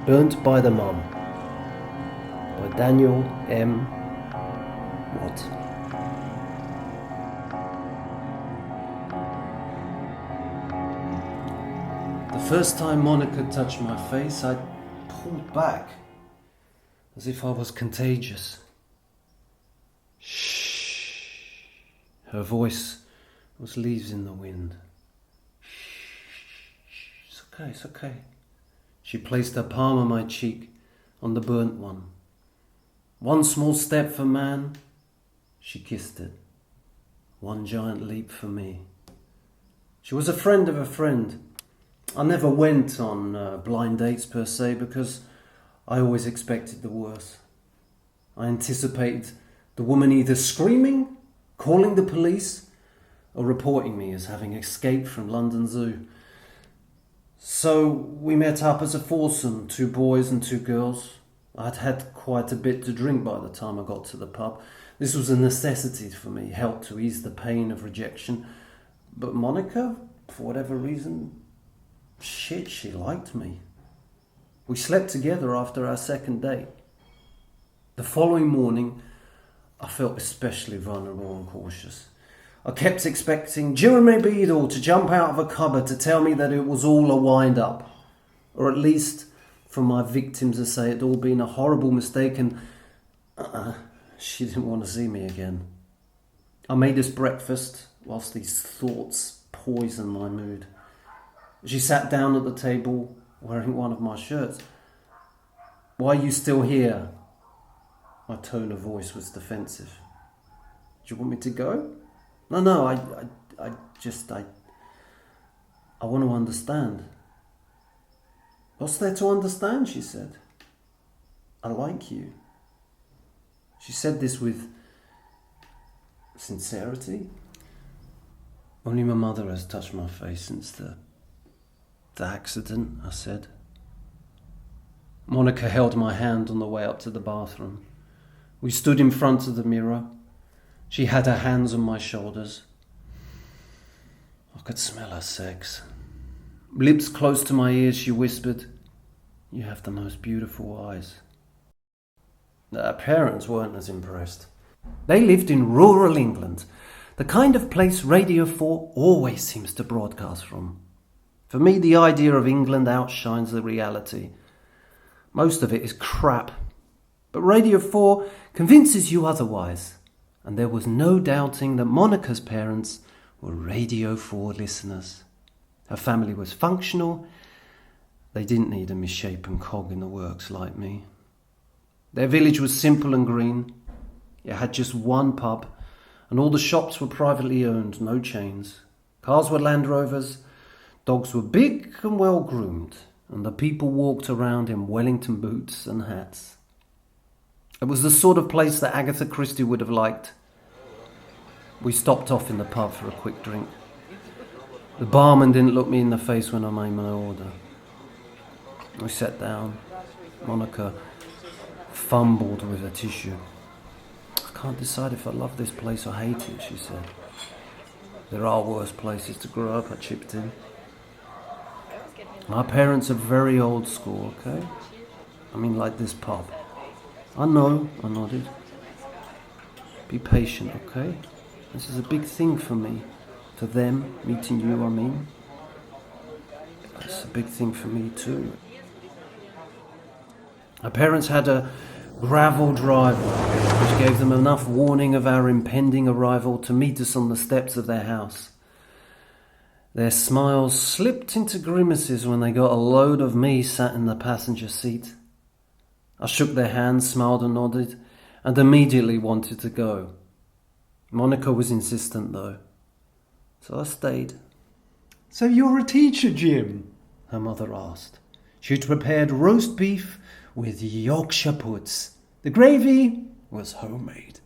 Burnt by the Mum by Daniel M. Watt. The first time Monica touched my face, I pulled back as if I was contagious. Shh. Her voice was leaves in the wind. Shh. It's okay. She placed her palm on my cheek, on the burnt one. One small step for man, she kissed it. One giant leap for me. She was a friend of a friend. I never went on blind dates per se because I always expected the worst. I anticipated the woman either screaming, calling the police, or reporting me as having escaped from London Zoo. So we met up as a foursome, 2 boys and 2 girls. I'd had quite a bit to drink by the time I got to the pub. This was a necessity for me, helped to ease the pain of rejection. But Monica, for whatever reason, she liked me. We slept together after our second date. The following morning, I felt especially vulnerable and cautious. I kept expecting Jeremy Beadle to jump out of a cupboard to tell me that it was all a wind-up, or at least from my victims to say it'd all been a horrible mistake and she didn't want to see me again. I made us breakfast whilst these thoughts poisoned my mood. She sat down at the table wearing one of my shirts. "Why are you still here?" My tone of voice was defensive. "Do you want me to go?" No, I want to understand." "What's there to understand?" she said. "I like you." She said this with sincerity. "Only my mother has touched my face since the accident," I said. Monica held my hand on the way up to the bathroom. We stood in front of the mirror. She had her hands on my shoulders. I could smell her sex. Lips close to my ears, she whispered, "You have the most beautiful eyes." Her parents weren't as impressed. They lived in rural England, the kind of place Radio 4 always seems to broadcast from. For me, the idea of England outshines the reality. Most of it is crap, but Radio 4 convinces you otherwise. And there was no doubting that Monica's parents were Radio 4 listeners. Her family was functional. They didn't need a misshapen cog in the works like me. Their village was simple and green. It had just one pub, and all the shops were privately owned, no chains. Cars were Land Rovers, dogs were big and well groomed, and the people walked around in Wellington boots and hats. It was the sort of place that Agatha Christie would have liked. We stopped off in the pub for a quick drink. The barman didn't look me in the face when I made my order. We sat down. Monica fumbled with a tissue. "I can't decide if I love this place or hate it," she said. "There are worse places to grow up," I chipped in. "My parents are very old school, okay? I mean, like this pub." "I know," I nodded. "Be patient, okay? This is a big thing for me. For them, meeting you, I mean. It's a big thing for me too." Our parents had a gravel driveway, which gave them enough warning of our impending arrival to meet us on the steps of their house. Their smiles slipped into grimaces when they got a load of me sat in the passenger seat. I shook their hands, smiled and nodded, and immediately wanted to go. Monica was insistent though, so I stayed. "So you're a teacher, Jim?" her mother asked. She'd prepared roast beef with Yorkshire puds. The gravy was homemade.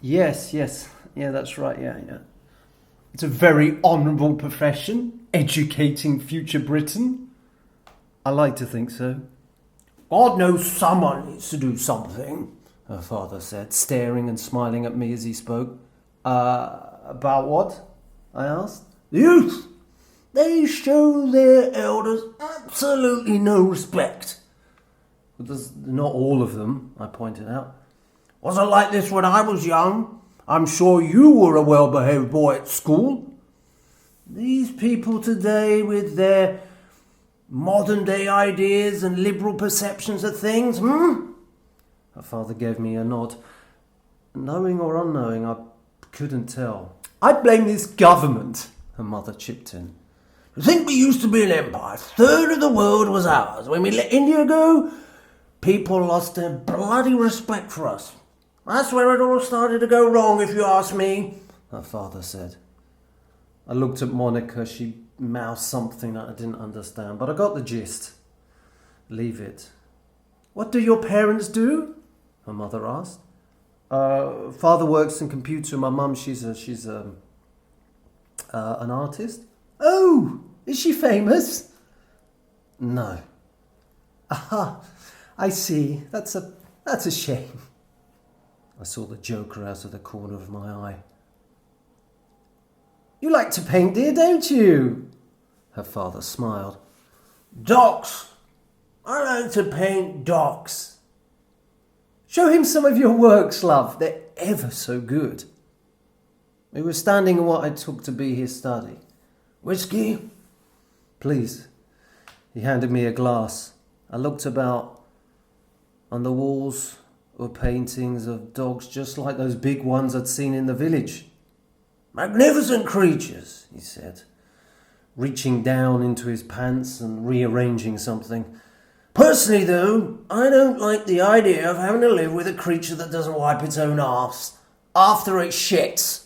Yes, yeah, that's right, yeah. "It's a very honourable profession, educating future Britain." "I like to think so." "God knows someone needs to do something," her father said, staring and smiling at me as he spoke. About what?" I asked. "The youth. They show their elders absolutely no respect. But there's not all of them, I pointed out. Wasn't like this when I was young. I'm sure you were a well-behaved boy at school. These people today with their modern-day ideas and liberal perceptions of things, Her father gave me a nod. Knowing or unknowing, I couldn't tell. I blame this government. Her mother chipped in. I think we used to be an empire. A third of the world was ours. When we let India go, people lost their bloody respect for us. That's where it all started to go wrong, if you ask me. Her father said. I looked at Monica. She mouthed something that I didn't understand, but I got the gist. Leave it. What do your parents do? Her mother asked. Father works in computer. My mum, she's an artist. Oh, is she famous? No. Aha, I see. That's a shame. I saw the Joker out of the corner of my eye. You like to paint, dear, don't you? Her father smiled. Docks. I like to paint docks. Show him some of your works, love. They're ever so good. We were standing in what I took to be his study. Whiskey? Please. He handed me a glass. I looked about. On the walls were paintings of dogs just like those big ones I'd seen in the village. Magnificent creatures, he said, reaching down into his pants and rearranging something. Personally, though, I don't like the idea of having to live with a creature that doesn't wipe its own arse after it shits.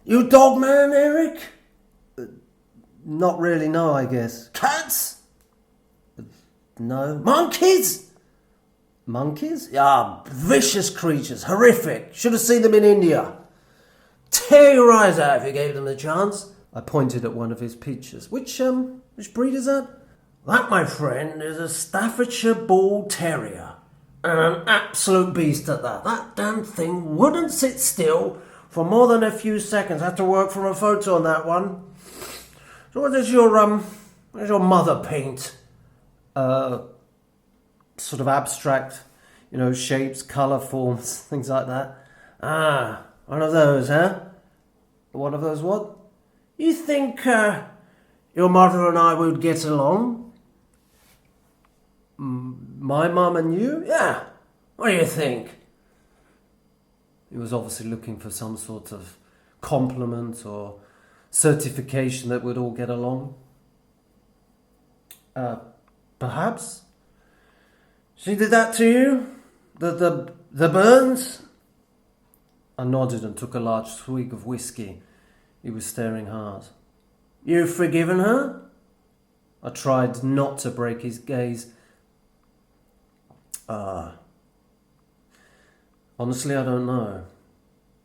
You a dog man, Eric? Not really, no, I guess. Cats? No. Monkeys? Monkeys? Yeah, vicious creatures, horrific. Should have seen them in India. Tear your eyes out if you gave them the chance. I pointed at one of his pictures. Which breed is that? That, my friend, is a Staffordshire Bull Terrier. And an absolute beast at that. That damn thing wouldn't sit still for more than a few seconds. I had to work from a photo on that one. So what does your mother paint? Sort of abstract, shapes, colour, forms, things like that. Ah, one of those, huh? One of those what? You think your mother and I would get along? My mum and you? Yeah. What do you think? He was obviously looking for some sort of compliment or certification that we'd all get along. Perhaps. She did that to you? The burns? I nodded and took a large swig of whiskey. He was staring hard. You've forgiven her? I tried not to break his gaze. Honestly, I don't know.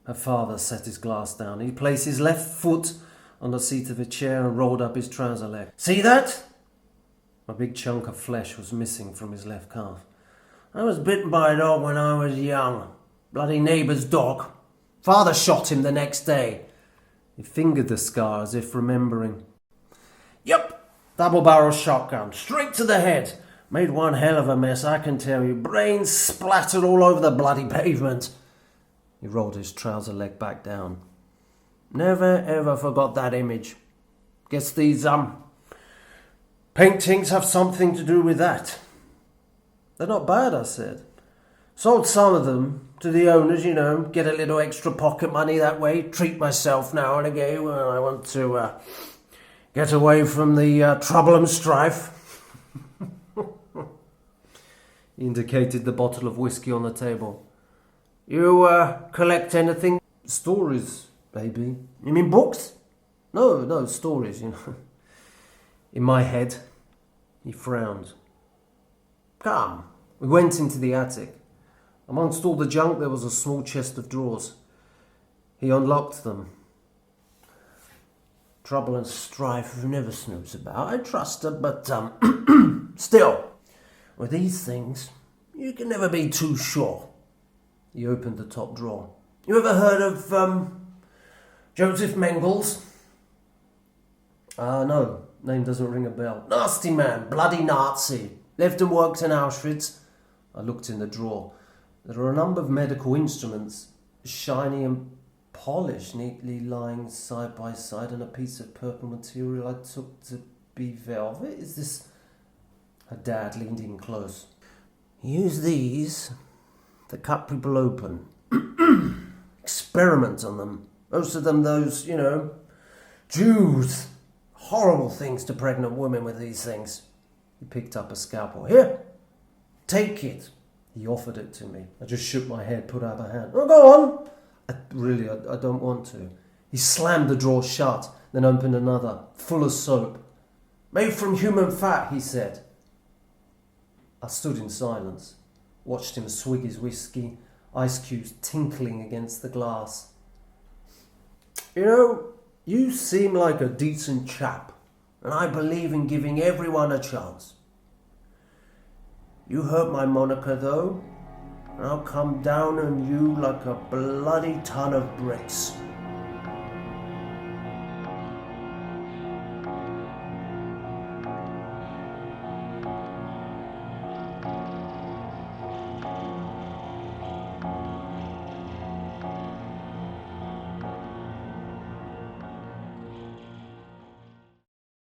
Her father set his glass down. He placed his left foot on the seat of a chair and rolled up his trouser leg. See that? A big chunk of flesh was missing from his left calf. I was bitten by a dog when I was young. Bloody neighbour's dog. Father shot him the next day. He fingered the scar as if remembering. Yep, double-barrel shotgun, straight to the head. Made one hell of a mess, I can tell you. Brains splattered all over the bloody pavement. He rolled his trouser leg back down. Never ever forgot that image. Guess these, paintings have something to do with that. They're not bad, I said. Sold some of them to the owners, get a little extra pocket money that way. Treat myself now and again when I want to get away from the trouble and strife. He indicated the bottle of whiskey on the table. You collect anything? Stories, baby. You mean books? No, stories, In my head, he frowned. Come. We went into the attic. Amongst all the junk, there was a small chest of drawers. He unlocked them. Trouble and strife never snoops about. I trust her, but still, with these things, you can never be too sure. He opened the top drawer. You ever heard of Joseph Mengels? No, name doesn't ring a bell. Nasty man, bloody Nazi. Lived and worked in Auschwitz. I looked in the drawer. There are a number of medical instruments, shiny and polished, neatly lying side by side, and a piece of purple material I took to be velvet. Is this... Her dad leaned in close. Use these to cut people open. Experiment on them. Most of them those, Jews. Horrible things to pregnant women with these things. He picked up a scalpel. Here, take it. He offered it to me. I just shook my head, put out a hand. Oh, go on. I don't want to. He slammed the drawer shut, then opened another, full of soap. Made from human fat, he said. I stood in silence, watched him swig his whiskey, ice cubes tinkling against the glass. You seem like a decent chap, and I believe in giving everyone a chance. You hurt my moniker, though, and I'll come down on you like a bloody ton of bricks.